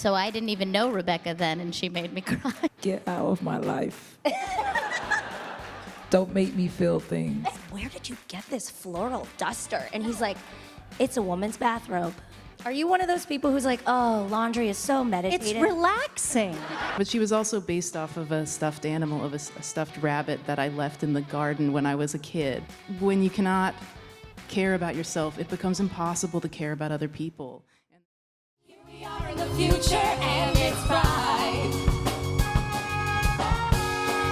So I didn't even know Rebecca then, and she made me cry. Get out of my life. Don't make me feel things. Where did you get this floral duster? And he's like, it's a woman's bathrobe. Are you one of those people who's like, oh, laundry is so meditative? It's relaxing. But she was also based off of a stuffed animal, of a stuffed rabbit that I left in the garden when I was a kid. When you cannot care about yourself, it becomes impossible to care about other people. Here we are in the future and it's bright.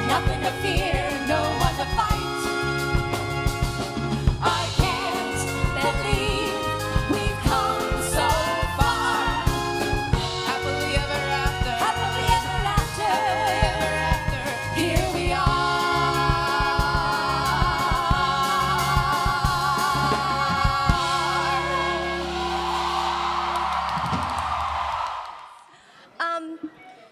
Nothing to fear, no one to fight. I can't believe we've come so far. Happily ever after. Happily ever after. Happily ever after. Here we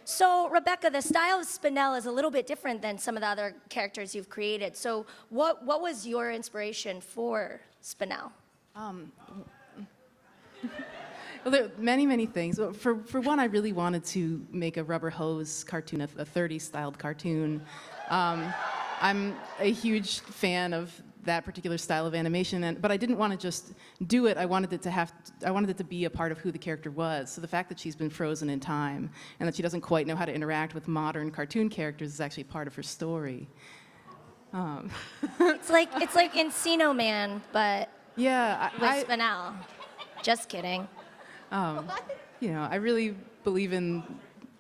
So, Rebecca, the style of Spinel is a little bit different than some of the other characters you've created. So what was your inspiration for Spinel? Well, there are many, many things. For one, I really wanted to make a rubber hose cartoon, a 30s styled cartoon. I'm a huge fan of that particular style of animation, but I didn't want to just do it. I wanted it to be a part of who the character was. So the fact that she's been frozen in time and that she doesn't quite know how to interact with modern cartoon characters is actually part of her story. It's like Encino Man, but Yeah, with Spinel. Just kidding. You know, I really believe in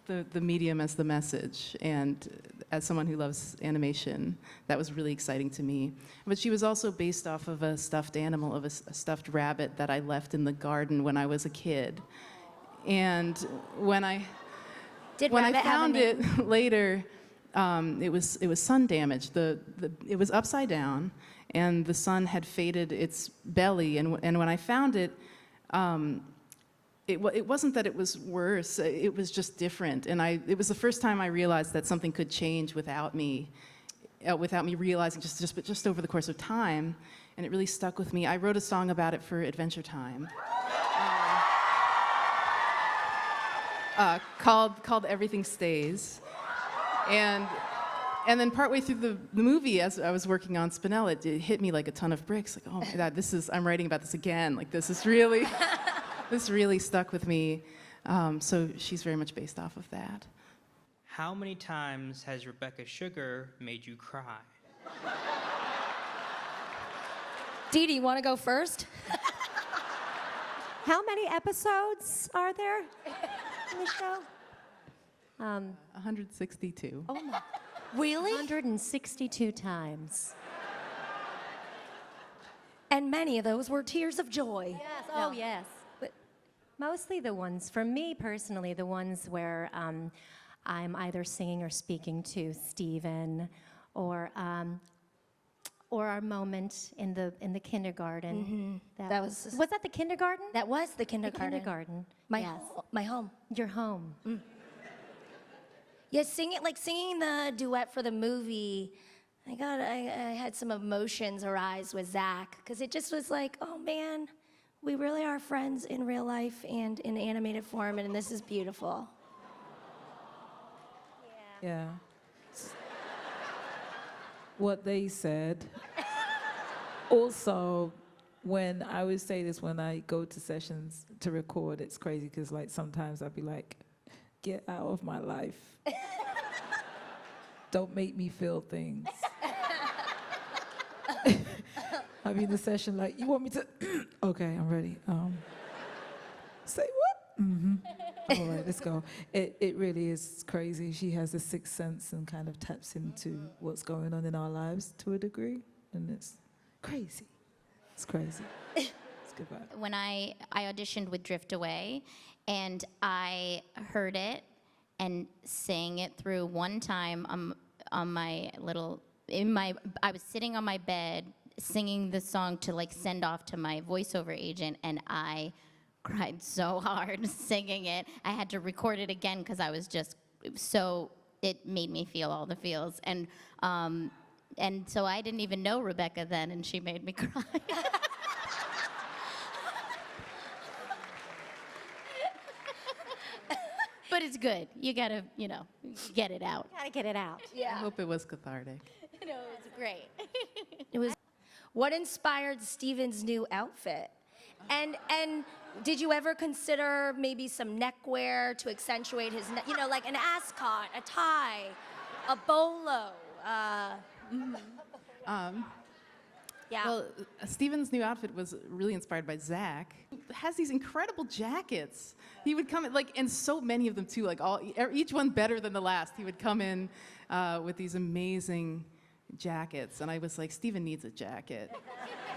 the medium as the message, and as someone who loves animation, that was really exciting to me. But she was also based off of a stuffed animal, of a stuffed rabbit that I left in the garden when I was a kid. And when I found it later, it was sun damaged. It was upside down, and the sun had faded its belly. And when I found it, it wasn't that it was worse, it was just different. And it was the first time I realized that something could change without me realizing, just over the course of time. And it really stuck with me. I wrote a song about it for Adventure Time. Called Everything Stays. And then partway through the movie, as I was working on Spinel, it hit me like a ton of bricks. Like, oh my God, I'm writing about this again. Like, this is really... This really stuck with me, so she's very much based off of that. How many times has Rebecca Sugar made you cry? Deedee, you want to go first? How many episodes are there in the show? 162. Oh my. Really? 162 times. And many of those were tears of joy. Yes, oh yes. But mostly the ones, for me personally, the ones where I'm either singing or speaking to Stephen, or our moment in the kindergarten. Mm-hmm. That was that the kindergarten? That was the kindergarten. The kindergarten. My yes. my home. Your home. Mm. Yeah, singing the duet for the movie. I had some emotions arise with Zach, because it just was like, oh man, we really are friends in real life and in animated form, and this is beautiful. Yeah. What they said. Also, when I would say this when I go to sessions to record, it's crazy because like sometimes I'd be like, get out of my life. Don't make me feel things. I mean, the session, like, you want me to, okay, I'm ready. Say what? Mm-hmm. All right, let's go. It really is crazy. She has a sixth sense and kind of taps into what's going on in our lives to a degree, and it's crazy. It's crazy. It's good vibe. When I auditioned with Drift Away, and I heard it and sang it through one time on my little, I was sitting on my bed singing the song to like send off to my voiceover agent, and I cried so hard singing it. I had to record it again because I was just so, it made me feel all the feels. And so I didn't even know Rebecca then, and she made me cry. but it's good. You gotta, get it out. Gotta get it out. I hope it was cathartic. No, it's great. It was. What inspired Steven's new outfit? And did you ever consider maybe some neckwear to accentuate his, like an ascot, a tie, a bolo? Yeah. Well, Steven's new outfit was really inspired by Zach. He has these incredible jackets. He would come in, and so many of them too, each one better than the last. He would come in with these amazing jackets, and I was like, Steven needs a jacket,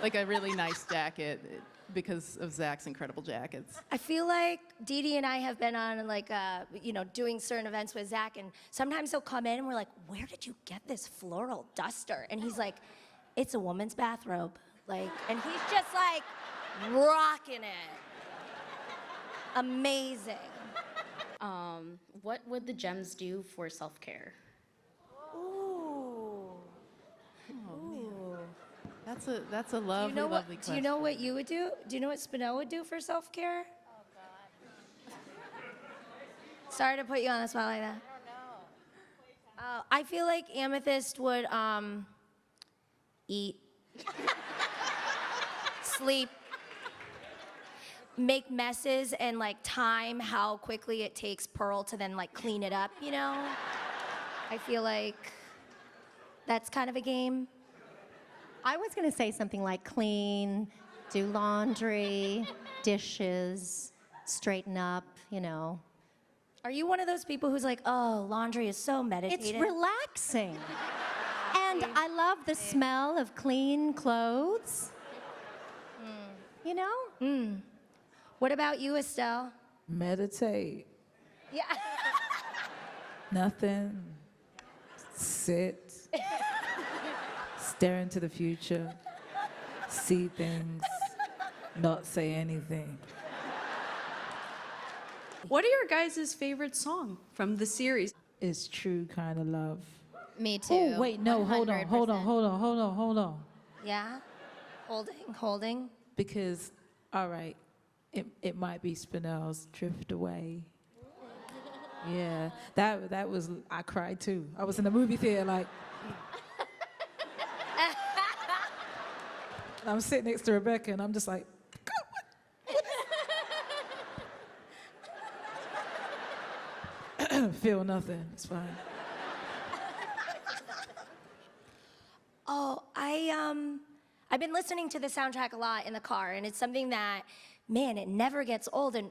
like a really nice jacket, because of Zach's incredible jackets. I feel like Deedee and I have been on doing certain events with Zach, and sometimes he'll come in and we're like, where did you get this floral duster? And he's like, it's a woman's bathrobe. And he's just like rocking it. Amazing. What would the gems do for self-care? Ooh. That's a lovely, lovely question. Do you know what you would do? Do you know what Spinel would do for self-care? Oh, God. Sorry to put you on the spot like that. I don't know. I feel like Amethyst would eat, sleep, make messes, and time how quickly it takes Pearl to then clean it up, I feel like that's kind of a game. I was going to say something like clean, do laundry, dishes, straighten up, Are you one of those people who's like, oh, laundry is so meditative? It's relaxing. And I love the smell of clean clothes. What about you, Estelle? Meditate. Yeah. Nothing. Sit. Stare into the future. See things. Not say anything. What are your guys' favorite song from the series? It's true kind of love. Me too. Oh, wait, no, hold on. 100%. Yeah? Holding. Because, all right, it might be Spinel's Drift Away. Yeah, that was, I cried too. I was in the movie theater I'm sitting next to Rebecca and I'm just like, feel nothing, it's fine. Oh, I've been listening to the soundtrack a lot in the car, and it's something that, man, it never gets old. And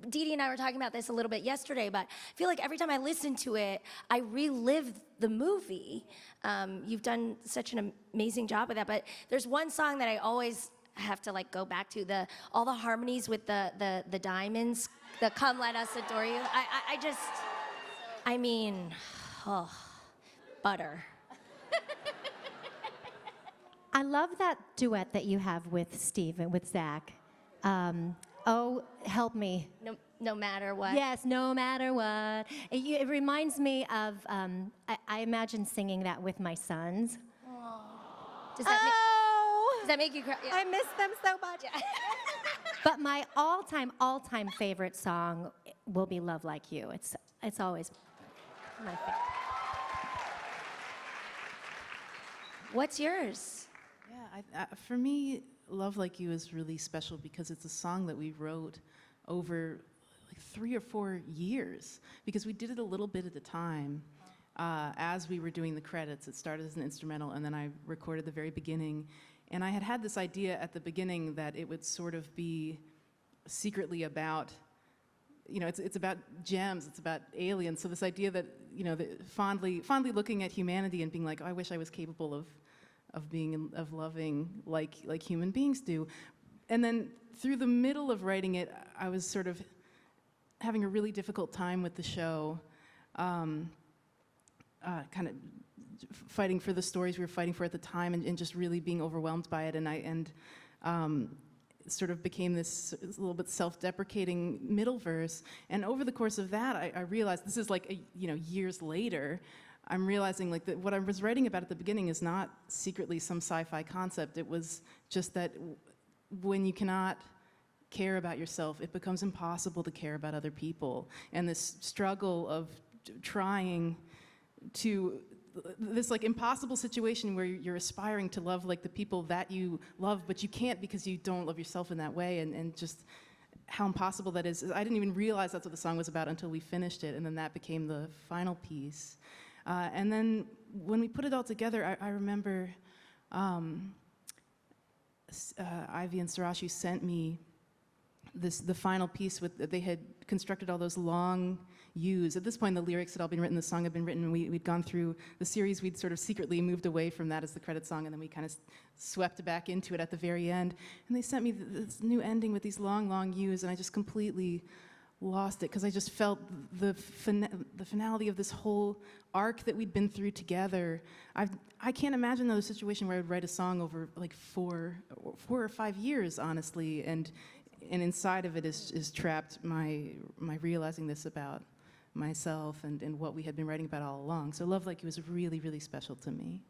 Deedee and I were talking about this a little bit yesterday, but I feel like every time I listen to it, I relive the movie. You've done such an amazing job with that, but there's one song that I always have to go back to, all the harmonies with the diamonds, the Come Let Us Adore You. I mean, butter. I love that duet that you have with Zach. Oh, help me. No matter what. Yes, no matter what. It reminds me of, I imagine singing that with my sons. Does that make you cry? Yeah. I miss them so much. Yeah. But my all-time favorite song will be Love Like You. It's always my favorite. What's yours? Yeah, for me, Love Like You is really special because it's a song that we wrote over 3 or 4 years, because we did it a little bit at a time. As we were doing the credits, it started as an instrumental, and then I recorded the very beginning. And I had this idea at the beginning that it would sort of be secretly about, it's about gems, it's about aliens. So this idea that, fondly looking at humanity and being like, oh, I wish I was capable of loving like human beings do. And then through the middle of writing it, I was sort of having a really difficult time with the show, kind of fighting for the stories we were fighting for at the time, and just really being overwhelmed by it. And sort of became this little bit self-deprecating middle verse. And over the course of that, I realized, this is years later, I'm realizing that what I was writing about at the beginning is not secretly some sci-fi concept. It was just that when you cannot care about yourself, it becomes impossible to care about other people. And this struggle of trying to, this like impossible situation where you're aspiring to love like the people that you love, but you can't because you don't love yourself in that way, and just how impossible that is. I didn't even realize that's what the song was about until we finished it, and then that became the final piece. And then when we put it all together, I remember Ivy and Sarashi sent me the final piece they had constructed all those long U's. At this point, the lyrics had all been written, the song had been written, and we'd gone through the series. We'd sort of secretly moved away from that as the credit song, and then we kind of swept back into it at the very end. And they sent me this new ending with these long, long U's, and I just completely lost it because I just felt the finality of this whole arc that we'd been through together. I can't imagine another situation where I would write a song over like 4 or 5 years, honestly, and inside of it is trapped my realizing this about myself and what we had been writing about all along. So Love Like You was really, really special to me.